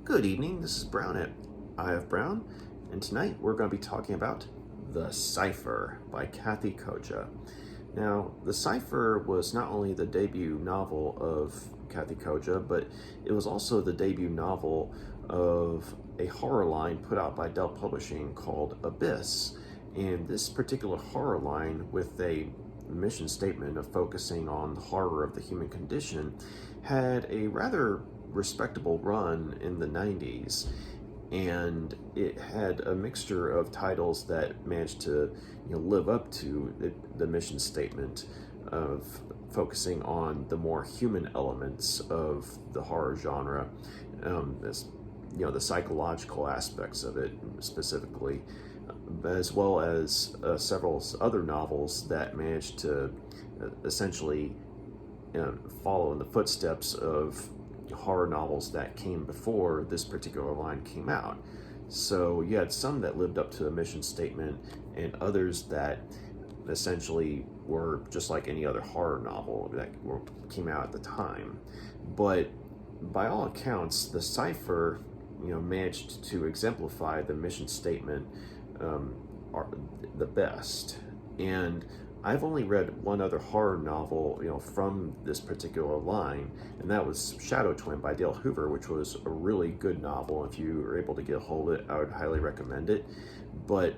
Good evening, this is Brown at IF Brown, and tonight we're going to be talking about The Cipher by Kathe Koja. Now, The Cipher was not only the debut novel of Kathe Koja, but it was also the debut novel of a horror line put out by Dell Publishing called Abyss. And this particular horror line, with a mission statement of focusing on the horror of the human condition, had a rather respectable run in the 90s, and it had a mixture of titles that managed to live up to the mission statement of focusing on the more human elements of the horror genre, the psychological aspects of it specifically, as well as several other novels that managed to essentially follow in the footsteps of horror novels that came before this particular line came out. So you had some that lived up to a mission statement and others that essentially were just like any other horror novel that came out at the time. But by all accounts, The Cipher managed to exemplify the mission statement the best. And I've only read one other horror novel, from this particular line, and that was Shadow Twin by Dale Hoover, which was a really good novel. If you were able to get a hold of it, I would highly recommend it. But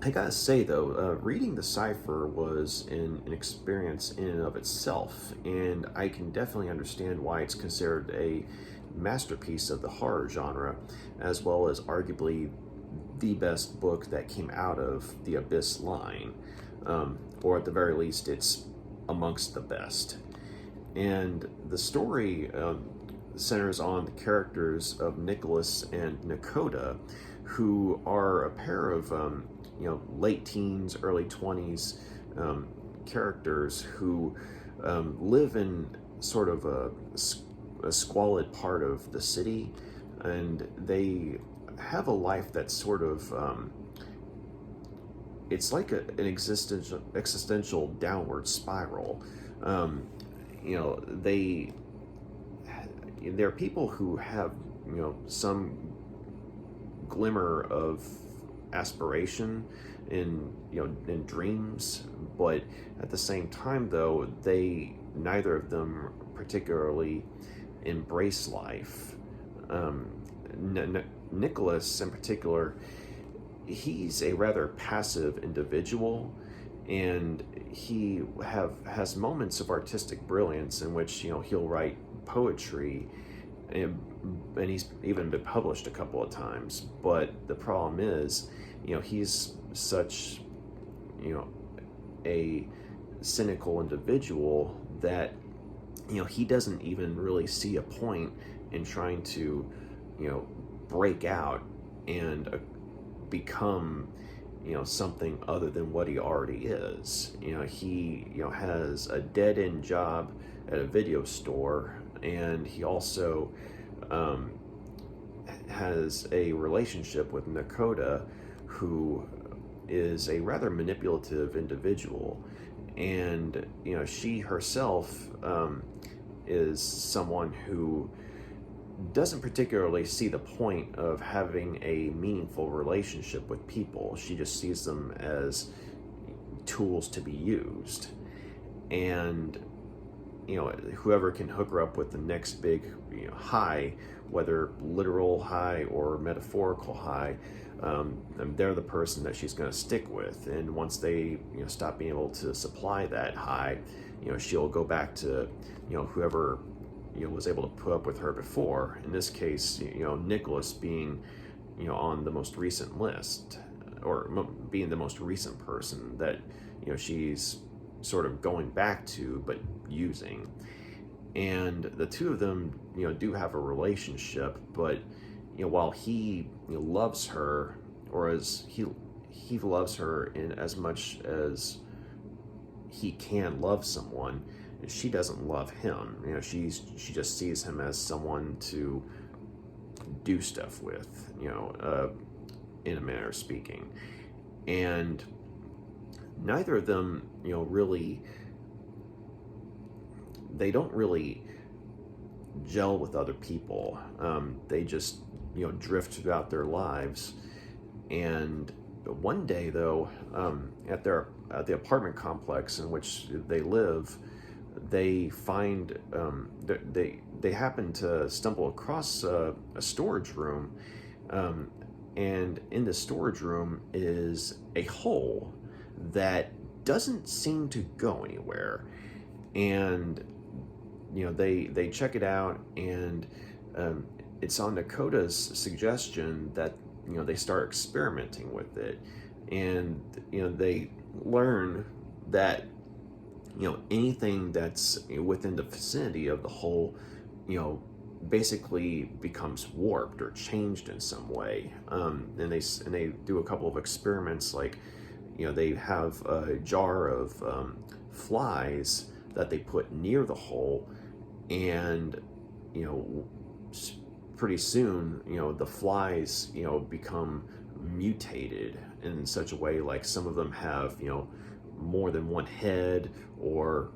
I gotta say though, reading The Cipher was an experience in and of itself, and I can definitely understand why it's considered a masterpiece of the horror genre, as well as arguably the best book that came out of the Abyss line. Or at the very least, it's amongst the best. And the story centers on the characters of Nicholas and Nakoda, who are a pair of late teens, early 20s characters who live in sort of a squalid part of the city, and they have a life that's sort of it's like an existential downward spiral. They're people who have some glimmer of aspiration in dreams, but at the same time though, neither of them particularly embrace life. Nicholas in particular, he's a rather passive individual, and he has moments of artistic brilliance in which he'll write poetry, and he's even been published a couple of times. But the problem is, he's such a cynical individual that he doesn't even really see a point in trying to break out and become something other than what he already is. He has a dead-end job at a video store, and he also has a relationship with Nakoda, who is a rather manipulative individual, and she herself is someone who doesn't particularly see the point of having a meaningful relationship with people. She just sees them as tools to be used, and whoever can hook her up with the next big high, whether literal high or metaphorical high, they're the person that she's going to stick with. And once they stop being able to supply that high, she'll go back to whoever was able to put up with her before. In this case, Nicholas being on the most recent list, or being the most recent person that she's sort of going back to but using. And the two of them do have a relationship, but while he loves her, or as he loves her in as much as he can love someone, she doesn't love him. She just sees him as someone to do stuff with, in a manner of speaking. And neither of them, really, they don't really gel with other people. They just drift throughout their lives. And one day, though, at the apartment complex in which they live, they find they happen to stumble across a storage room, and in the storage room is a hole that doesn't seem to go anywhere. And they check it out, and it's on Nakota's suggestion that they start experimenting with it, and they learn that anything that's within the vicinity of the hole basically becomes warped or changed in some way. And they do a couple of experiments, like they have a jar of flies that they put near the hole, and pretty soon the flies become mutated in such a way, like some of them have more than one head, or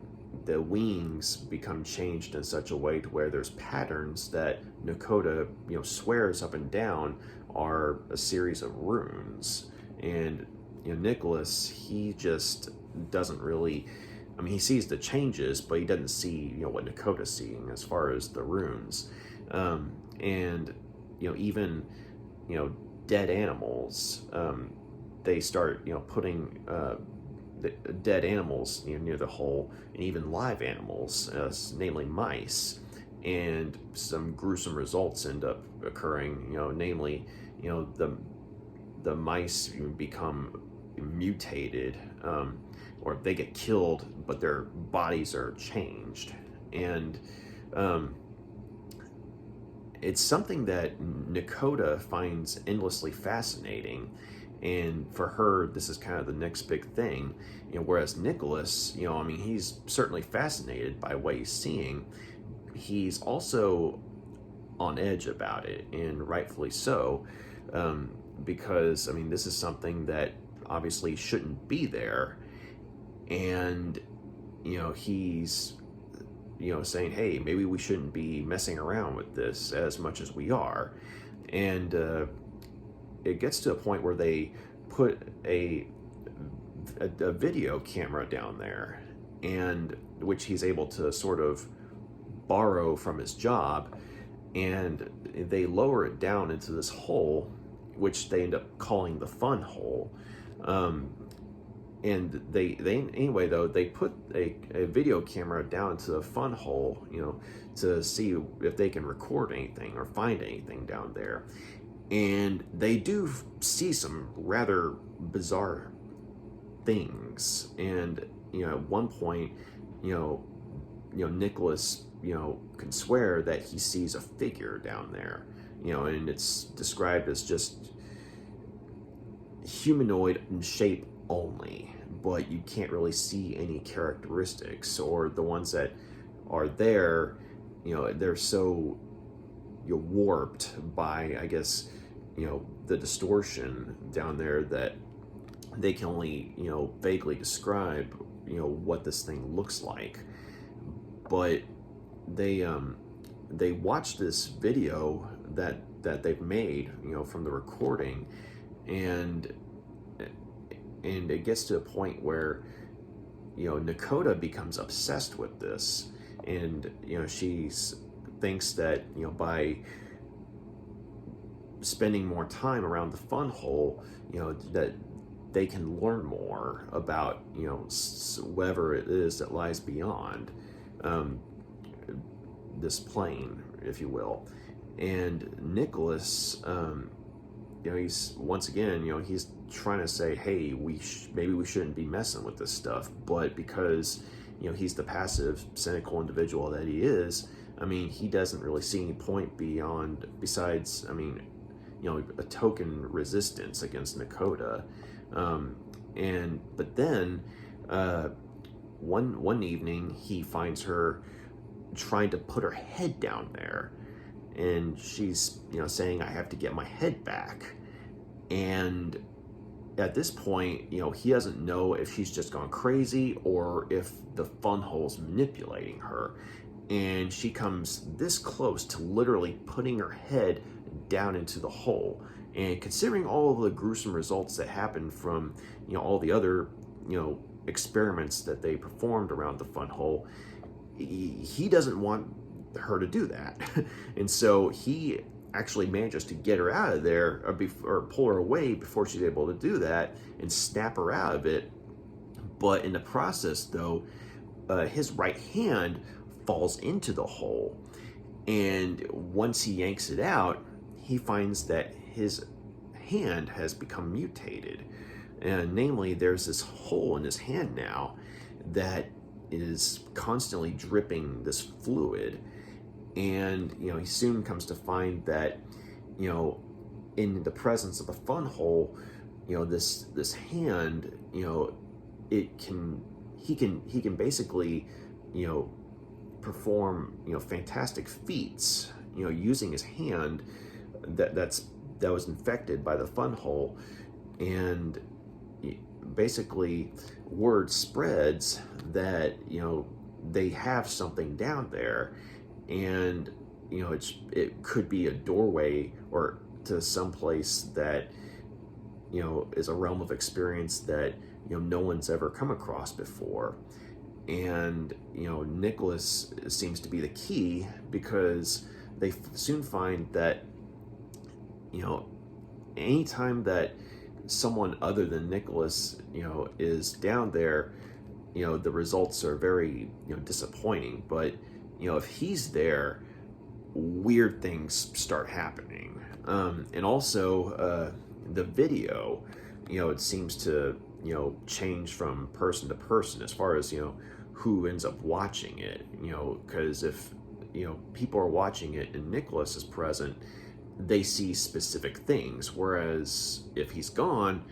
the wings become changed in such a way to where there's patterns that Nakota swears up and down are a series of runes. And Nicholas, he just doesn't really, he sees the changes, but he doesn't see what Nakota's seeing as far as the runes. And even dead animals, they start putting the dead animals near the hole, and even live animals, namely mice, and some gruesome results end up occurring. Namely, the mice become mutated, or they get killed, but their bodies are changed. And it's something that Nakota finds endlessly fascinating. And for her, this is kind of the next big thing. Whereas Nicholas, he's certainly fascinated by what he's seeing. He's also on edge about it, and rightfully so, because, this is something that obviously shouldn't be there. And, he's, saying, hey, maybe we shouldn't be messing around with this as much as we are. And, it gets to a point where they put a video camera down there, and which he's able to sort of borrow from his job, and they lower it down into this hole, which they end up calling the fun hole. And they anyway, though, they put a video camera down into the fun hole, to see if they can record anything or find anything down there. And they do see some rather bizarre things. And, at one point, Nicholas, can swear that he sees a figure down there, and it's described as just humanoid in shape only, but you can't really see any characteristics, or the ones that are there, they're so warped by, I guess, the distortion down there, that they can only, vaguely describe, what this thing looks like. But they watch this video that they've made, from the recording, and it gets to a point where, Nakota becomes obsessed with this, and, she thinks that, by spending more time around the fun hole, that they can learn more about, whatever it is that lies beyond this plane, if you will. And Nicholas, he's once again, he's trying to say, hey, maybe we shouldn't be messing with this stuff, but because he's the passive, cynical individual that he is, he doesn't really see any point besides a token resistance against Nakota. But then one evening he finds her trying to put her head down there, and she's saying, I have to get my head back. And at this point, he doesn't know if she's just gone crazy or if the fun hole's manipulating her. And she comes this close to literally putting her head down into the hole. And considering all of the gruesome results that happened from, all the other, experiments that they performed around the fun hole, he doesn't want her to do that. And so he actually manages to get her out of there, or pull her away before she's able to do that, and snap her out of it. But in the process, though, his right hand falls into the hole. And once he yanks it out, he finds that his hand has become mutated. And namely, there's this hole in his hand now that is constantly dripping this fluid. And, he soon comes to find that, in the presence of the fun hole, this hand, he can basically, perform, fantastic feats, using his hand that was infected by the fun hole. And basically word spreads that, they have something down there. And it could be a doorway or to some place that is a realm of experience that no one's ever come across before. And Nicholas seems to be the key, because they soon find that anytime that someone other than Nicholas is down there, the results are very disappointing. But if he's there, weird things start happening. And also the video, it seems to, change from person to person as far as, who ends up watching it, because if, people are watching it and Nicholas is present, they see specific things. Whereas if he's gone,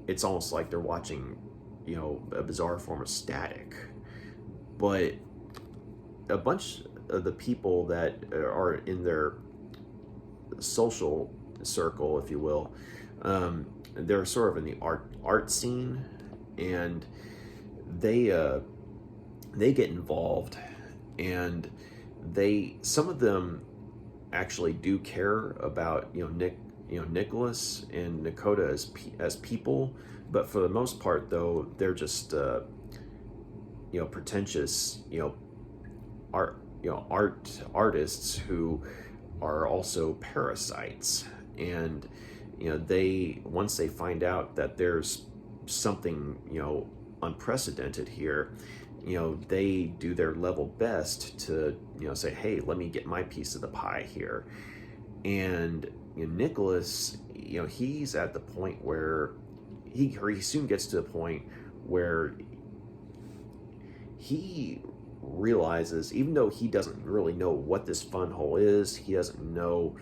it's almost like they're watching, a bizarre form of static. But a bunch of the people that are in their social circle, if you will, they're sort of in the art scene, and they get involved, and some of them actually do care about Nicholas and Dakota as people, but for the most part, though, they're just pretentious artists who are also parasites. And once they find out that there's something unprecedented here, they do their level best to say, hey, let me get my piece of the pie here. And Nicholas, he's at the point where he soon gets to the point where he realizes, even though he doesn't really know what this fun hole is, he doesn't know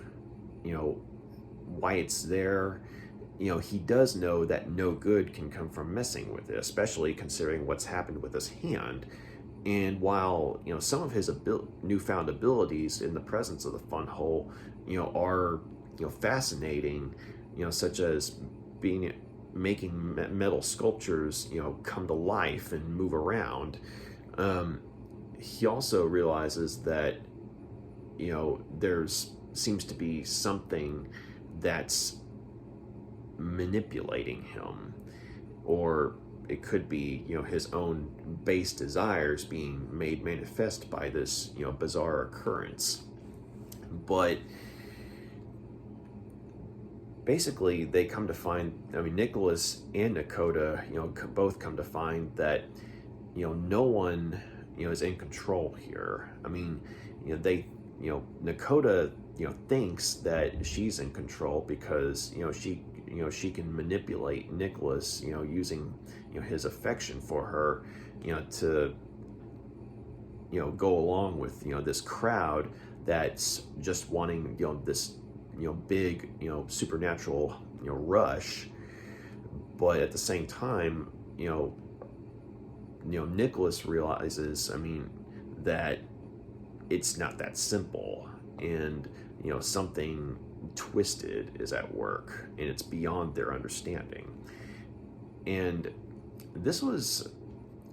why it's there, he does know that no good can come from messing with it, especially considering what's happened with his hand. And while some of his newfound abilities in the presence of the fun hole are fascinating, such as making metal sculptures come to life and move around, he also realizes that there's seems to be something that's manipulating him, or it could be his own base desires being made manifest by this bizarre occurrence. But basically they come to find, Nicholas and Dakota both come to find that no one is in control here. Dakota thinks that she's in control because she can manipulate Nicholas using his affection for her to go along with this crowd that's just wanting this big supernatural rush. But at the same time Nicholas realizes that it's not that simple, and something twisted is at work, and it's beyond their understanding. And this was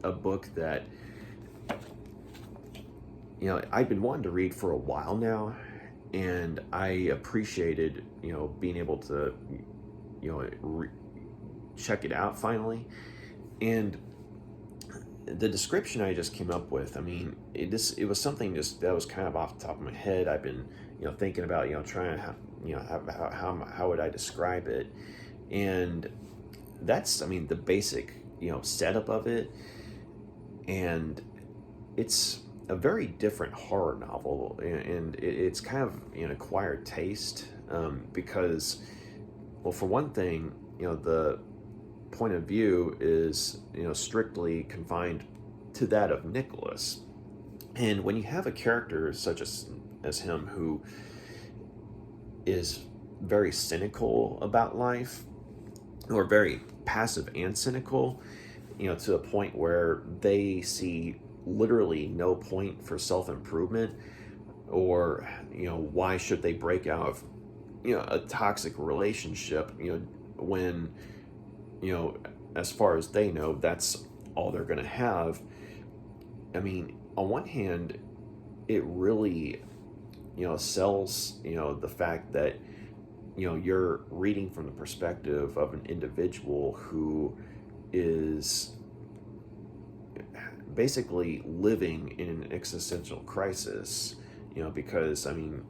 a book that I've been wanting to read for a while now, and I appreciated, being able to, check it out finally. And the description I just came up with, I mean, it was something just that was kind of off the top of my head. I've been, thinking about, trying to, how would I describe it? And that's, I mean, the basic, setup of it. And it's a very different horror novel, and it's kind of an acquired taste, because, well, for one thing, the point of view is, strictly confined to that of Nicholas. And when you have a character such as him, who is very cynical about life, or very passive and cynical, to a point where they see literally no point for self-improvement, or, why should they break out of, a toxic relationship, when, as far as they know, that's all they're going to have. I mean, on one hand, it really, sells, the fact that, you're reading from the perspective of an individual who is basically living in an existential crisis, because, I mean,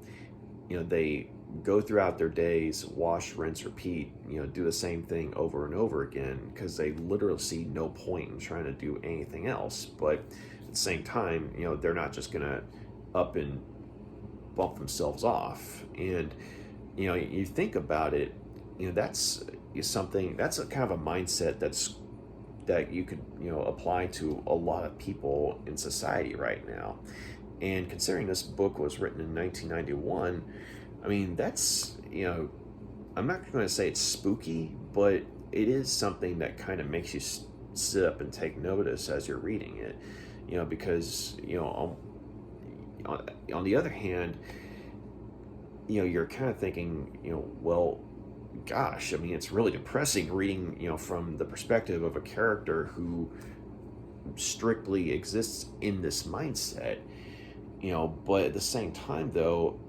they go throughout their days, wash, rinse, repeat, do the same thing over and over again, because they literally see no point in trying to do anything else. But at the same time, they're not just gonna up and bump themselves off. And, you think about it, that's something, that's a kind of a mindset that you could, apply to a lot of people in society right now. And considering this book was written in 1991, I mean, that's, I'm not going to say it's spooky, but it is something that kind of makes you sit up and take notice as you're reading it, because, on the other hand, you're kind of thinking, well, gosh, I mean, it's really depressing reading, from the perspective of a character who strictly exists in this mindset, but at the same time, though,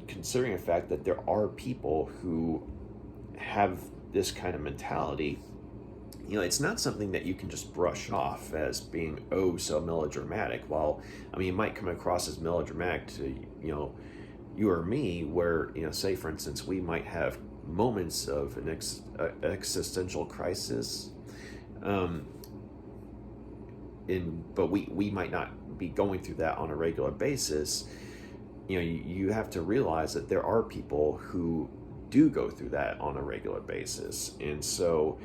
considering the fact that there are people who have this kind of mentality, it's not something that you can just brush off as being, oh, so melodramatic. While, I mean, it might come across as melodramatic to, you or me, where, say, for instance, we might have moments of an existential crisis, but we might not be going through that on a regular basis. You have to realize that there are people who do go through that on a regular basis. And so,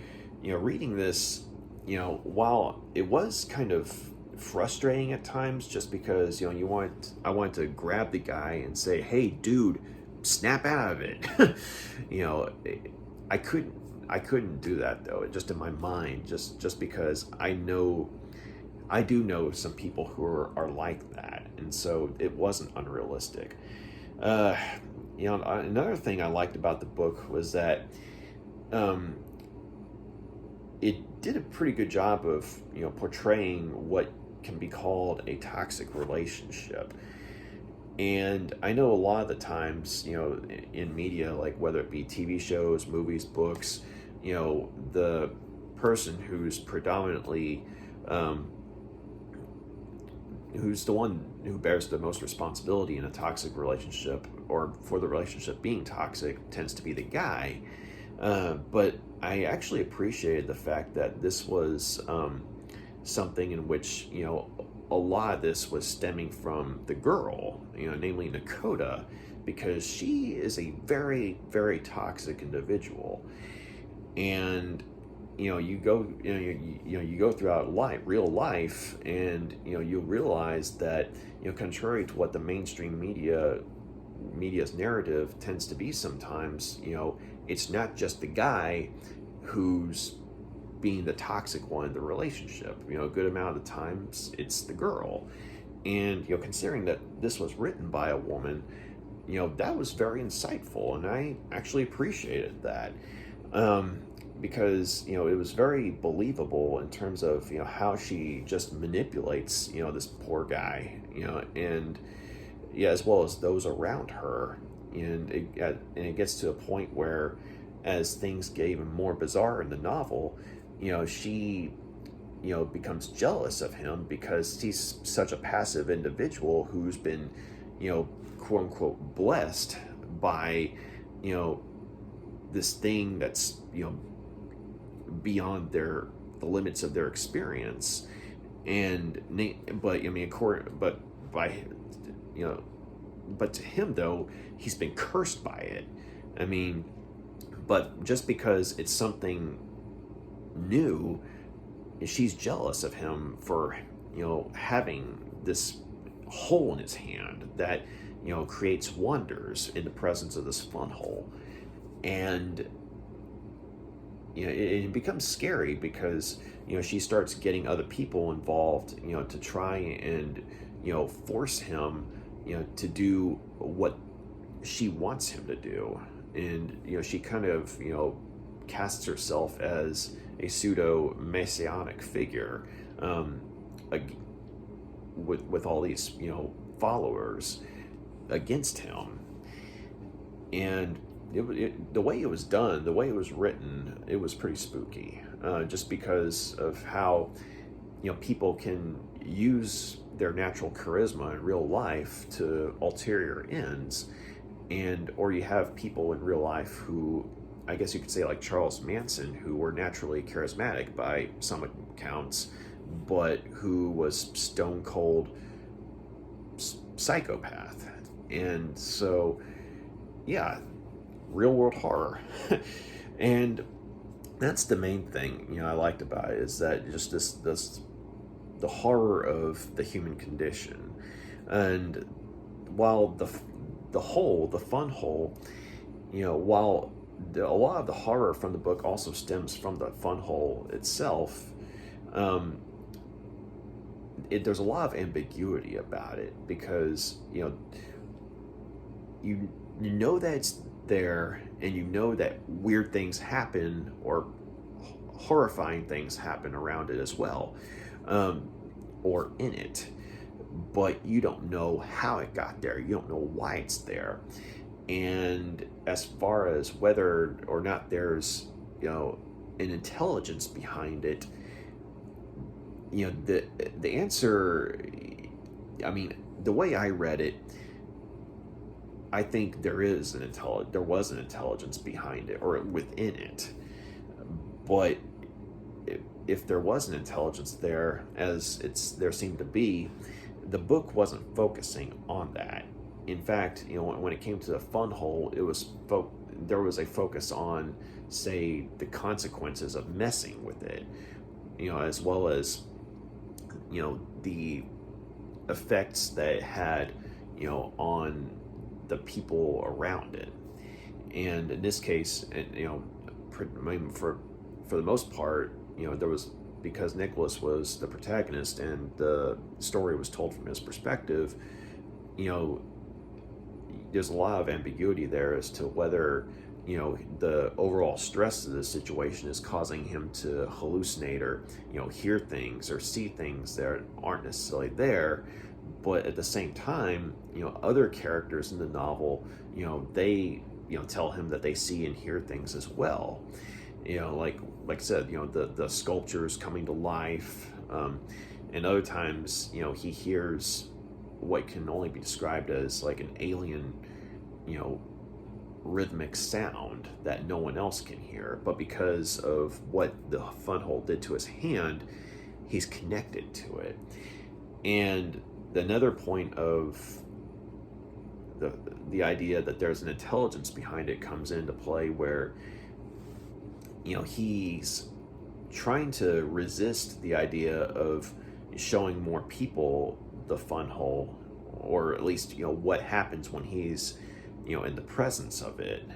reading this, while it was kind of frustrating at times, just because, I wanted to grab the guy and say, hey, dude, snap out of it. I couldn't do that, though, just in my mind, just because I do know some people who are like that, and so it wasn't unrealistic. Another thing I liked about the book was that it did a pretty good job of, portraying what can be called a toxic relationship. And I know a lot of the times, in media, like whether it be TV shows, movies, books, the person who's predominantly, who's the one who bears the most responsibility in a toxic relationship, or for the relationship being toxic, tends to be the guy. But I actually appreciated the fact that this was something in which, a lot of this was stemming from the girl, namely Nakota, because she is a very, very toxic individual. And you go throughout real life, and you realize that, contrary to what the mainstream media's narrative tends to be sometimes, it's not just the guy who's being the toxic one in the relationship. A good amount of the times it's the girl. And considering that this was written by a woman, that was very insightful, and I actually appreciated that. Because, it was very believable in terms of, how she just manipulates, this poor guy, and, yeah, as well as those around her. And it gets to a point where, as things get even more bizarre in the novel, she becomes jealous of him because he's such a passive individual who's been, quote unquote, blessed by, this thing that's, beyond the limits of their experience. And but I mean, but by, but to him though, he's been cursed by it. I mean, but just because it's something new, she's jealous of him for, having this hole in his hand that, creates wonders in the presence of this fun hole. And, it becomes scary because, she starts getting other people involved, to try and, force him, to do what she wants him to do. And, she kind of, casts herself as a pseudo messianic figure, with all these followers against him. And the way it was done, the way it was written, it was pretty spooky, just because of how people can use their natural charisma in real life to ulterior ends. Or you have people in real life who, I guess you could say, like Charles Manson, who were naturally charismatic by some accounts, but who was stone cold psychopath. And so, yeah, real world horror. And that's the main thing, I liked about it, is that just this the horror of the human condition. And while the fun hole, while a lot of the horror from the book also stems from the fun hole itself, there's a lot of ambiguity about it, because you know that it's there, and that weird things happen, or horrifying things happen around it as well, or in it, but you don't know how it got there. You don't know why it's there. And as far as whether or not there's, an intelligence behind it, the answer, I mean, the way I read it, I think there was an intelligence behind it, or within it. But if there was an intelligence there, as there seemed to be, the book wasn't focusing on that. In fact, when it came to the fun hole, there was a focus on, say, the consequences of messing with it, as well as, the effects that it had, on the people around it. And in this case, for the most part, there was, because Nicholas was the protagonist and the story was told from his perspective, there's a lot of ambiguity there as to whether, the overall stress of the situation is causing him to hallucinate, or, hear things or see things that aren't necessarily there. But at the same time, other characters in the novel, they, tell him that they see and hear things as well. Like I said, the sculptures coming to life, and other times, he hears what can only be described as like an alien, rhythmic sound that no one else can hear. But because of what the fun hole did to his hand, he's connected to it. And another point of the idea that there's an intelligence behind it comes into play, where he's trying to resist the idea of showing more people the fun hole, or at least what happens when he's in the presence of it.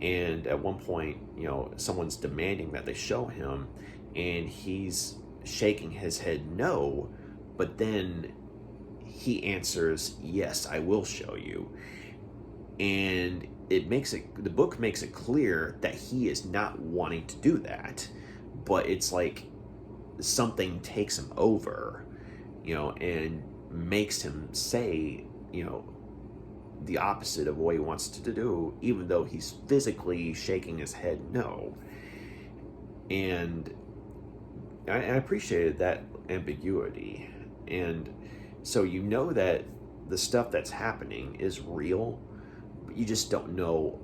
And at one point, someone's demanding that they show him, and he's shaking his head no, but then he answers, yes, I will show you. And the book makes it clear that he is not wanting to do that, but it's like something takes him over, and makes him say, the opposite of what he wants to do, even though he's physically shaking his head no. And I appreciated that ambiguity. And so that the stuff that's happening is real, but you just don't know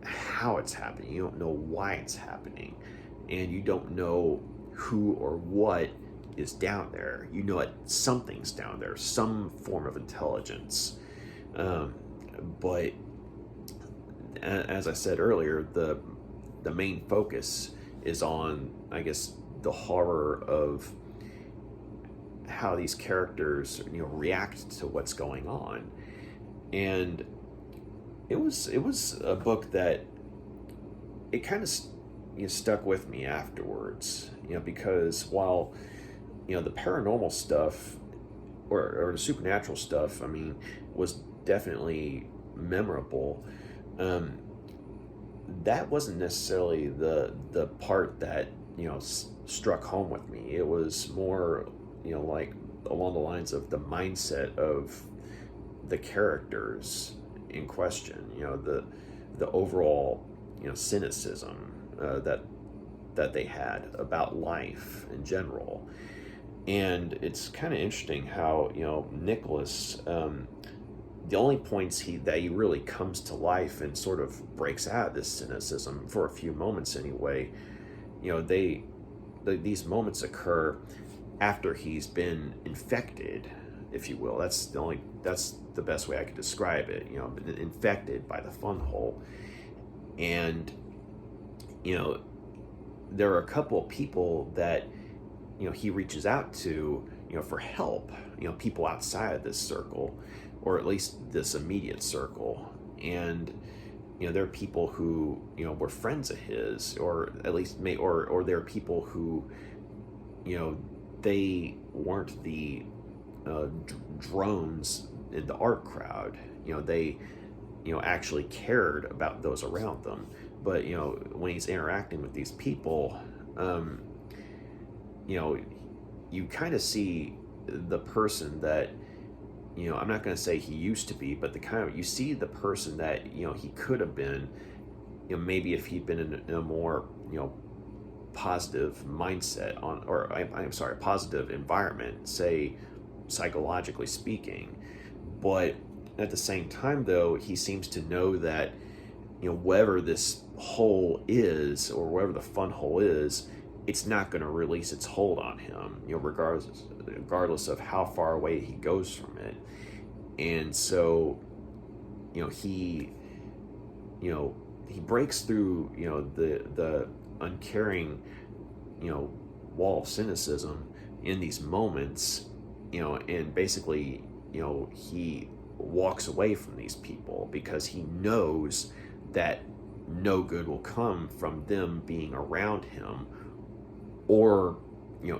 how it's happening. You don't know why it's happening. And you don't know who or what is down there. You know that something's down there, some form of intelligence. But as I said earlier, the main focus is on, I guess, the horror of how these characters, react to what's going on. And it was a book that it kind of stuck with me afterwards, because while the paranormal stuff or the supernatural stuff, was definitely memorable, that wasn't necessarily the part that struck home with me. It was more like along the lines of the mindset of the characters in question, the overall cynicism that they had about life in general. And it's kind of interesting how Nicholas, the only points that he really comes to life and sort of breaks out of this cynicism for a few moments anyway, these moments occur after he's been infected, if you will. That's the best way I could describe it. Been infected by the fun hole. And there are a couple of people that he reaches out to for help, people outside of this circle, or at least this immediate circle. And there are people who were friends of his, or at least or there are people who they weren't the drones in the art crowd. They actually cared about those around them. But when he's interacting with these people, you kind of see the person that I'm not going to say he used to be, but you see the person that he could have been, maybe if he'd been in a more positive mindset positive environment, say psychologically speaking. But at the same time, though, he seems to know that whatever this hole is, or whatever the fun hole is, it's not going to release its hold on him, regardless of how far away he goes from it. And so he breaks through the uncaring wall of cynicism in these moments, and basically he walks away from these people because he knows that no good will come from them being around him, or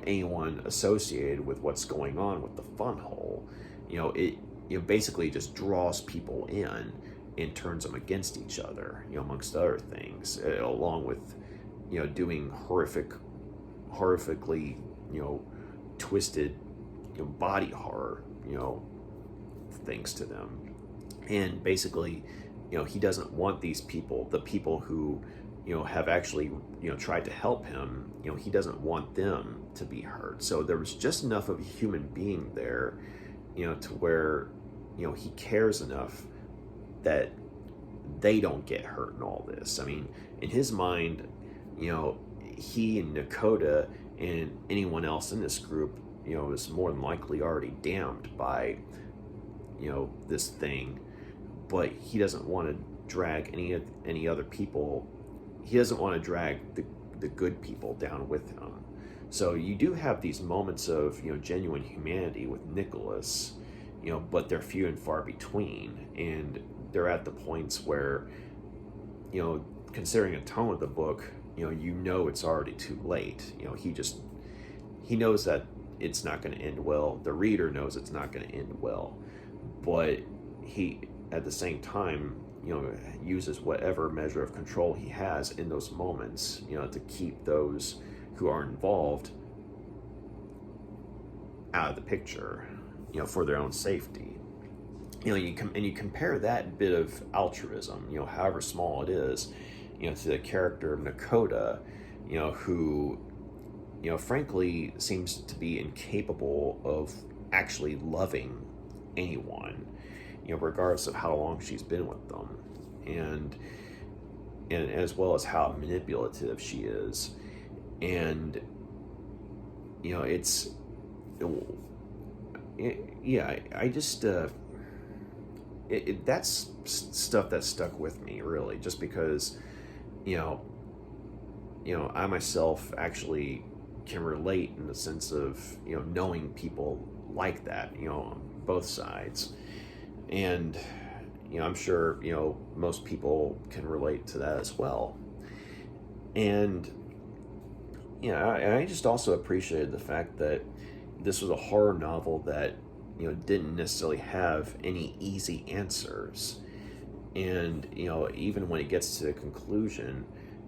anyone associated with what's going on with the fun hole. It basically just draws people in and turns them against each other, amongst other things, along with doing horrifically twisted body horror things to them. And basically he doesn't want these people, the people who have actually tried to help him, he doesn't want them to be hurt. So there was just enough of a human being there to where he cares enough that they don't get hurt in all this. In his mind, he and Nakota and anyone else in this group is more than likely already damned by this thing. But he doesn't want to drag any other people. He doesn't want to drag the good people down with him. So you do have these moments of genuine humanity with Nicholas, but they're few and far between, and they're at the points where considering the tone of the book, it's already too late. He knows that it's not going to end well. The reader knows it's not going to end well, but he at the same time uses whatever measure of control he has in those moments to keep those who are involved out of the picture. for their own safety. You compare that bit of altruism, however small it is, to the character of Nakoda, who, frankly seems to be incapable of actually loving anyone, regardless of how long she's been with them, and as well as how manipulative she is. And I just that's stuff that stuck with me, really, just because I myself actually can relate in the sense of knowing people like that, on both sides. And I'm sure most people can relate to that as well. And I just also appreciated the fact that this was a horror novel that didn't necessarily have any easy answers. And even when it gets to the conclusion,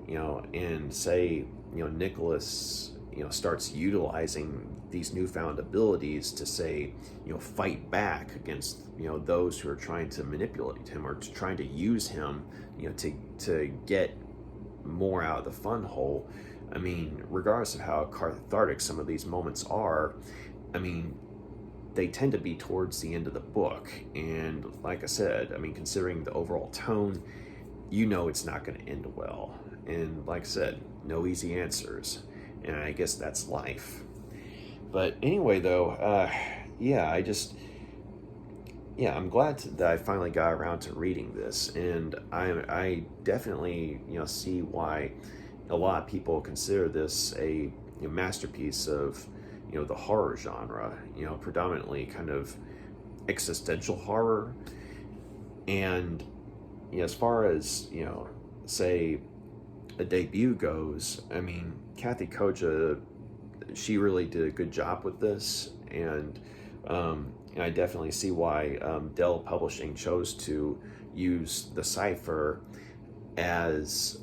and say Nicholas starts utilizing these newfound abilities to say fight back against those who are trying to manipulate him or trying to use him to get more out of the fun hole. I mean, regardless of how cathartic some of these moments are, I mean, they tend to be towards the end of the book. And like I said, I mean, considering the overall tone, it's not going to end well. And like I said, no easy answers. And I guess that's life. But anyway, though, I'm glad that I finally got around to reading this. And I definitely, see why a lot of people consider this a masterpiece of the horror genre, predominantly kind of existential horror. And as far as say a debut goes, I mean, Kathe Koja, she really did a good job with this. And I definitely see why Dell Publishing chose to use the Cipher as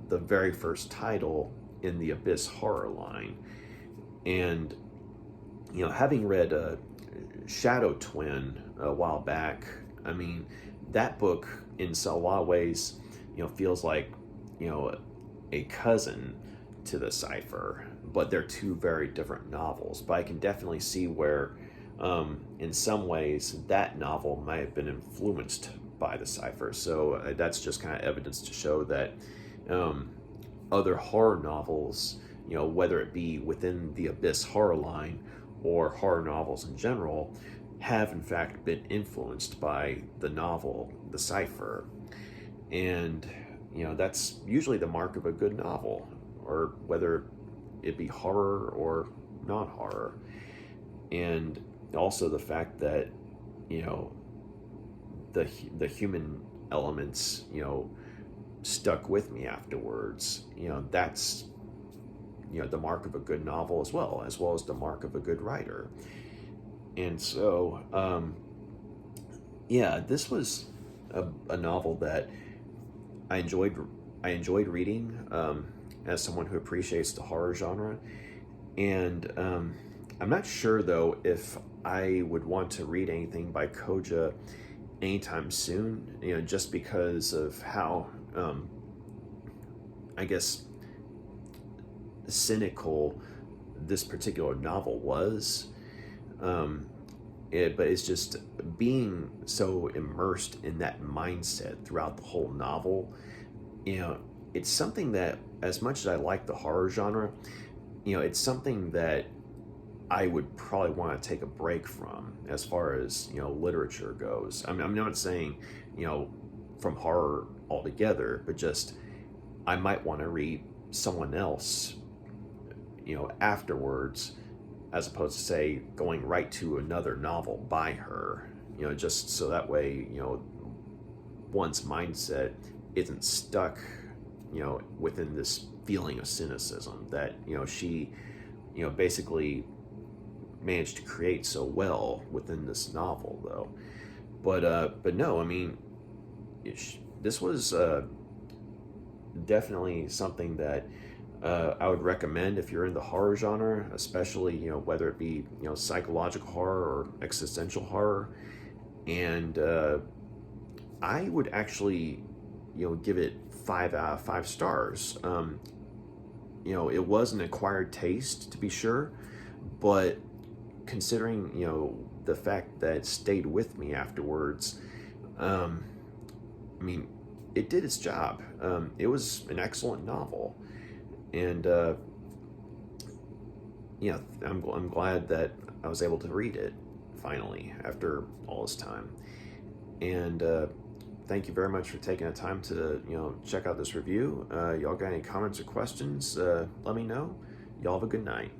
the very first title in the Abyss horror line. And having read Shadow Twin a while back, I mean, that book in a lot of ways feels like a cousin to the Cipher, but they're two very different novels. But I can definitely see where in some ways that novel might have been influenced by the Cipher. So that's just kind of evidence to show that other horror novels, whether it be within the Abyss horror line or horror novels in general, have in fact been influenced by the novel, The Cipher. And that's usually the mark of a good novel, or whether it be horror or non-horror. And also the fact that the human elements stuck with me afterwards. That's the mark of a good novel as well as the mark of a good writer. And so this was a novel that I enjoyed reading as someone who appreciates the horror genre. And I'm not sure though if I would want to read anything by Koja anytime soon, just because of how I guess cynical this particular novel was. But it's just being so immersed in that mindset throughout the whole novel. It's something that, as much as I like the horror genre, it's something that I would probably want to take a break from as far as literature goes. I'm not saying from horror altogether, but just I might want to read someone else afterwards, as opposed to say going right to another novel by her, just so that way one's mindset isn't stuck within this feeling of cynicism that she basically managed to create so well within this novel, though. But no, I mean, this was definitely something that I would recommend if you're in the horror genre, especially whether it be psychological horror or existential horror, and I would actually give it 5 stars. It was an acquired taste to be sure, but considering the fact that it stayed with me afterwards, I mean, it did its job. It was an excellent novel, and I'm glad that I was able to read it finally after all this time. And thank you very much for taking the time to check out this review. Y'all got any comments or questions? Let me know. Y'all have a good night.